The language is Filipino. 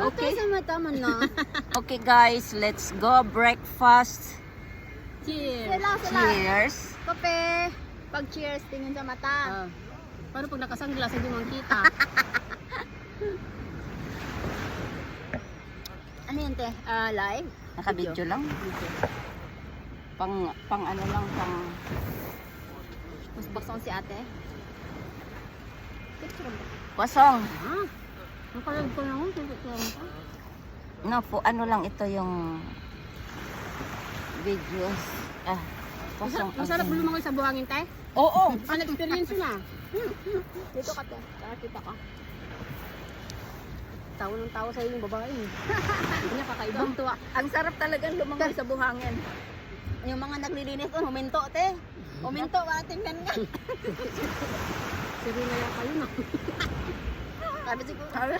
Okay. Sa mata mo na. Okay guys, let's go breakfast. Cheers. Sila. Cheers. Kape. Pag cheers, tingin sa mata. Paano pag nakasanglas, hindi mo kita? Ano yun, te? Live? Naka-video lang. Pang ano lang, pang... Mas baksong si ate. Picture mo. Kwasong. Nakalag ko lang. No, po, ano lang ito yung videos. Kwasong. Masarap lumangoy sa buhangin, tay? Oo. Ano experience na? Dito ka, te. Kita ka. Tawa ng tawa sa inyong babae. Hindi niya kakaibang tuwa. Ang sarap talagang lumangoy sa buhangin. Yung mga naglilinis doon, huminto, te. Huminto, tingnan nga. Sige na yan kayo na. Sabi siguro,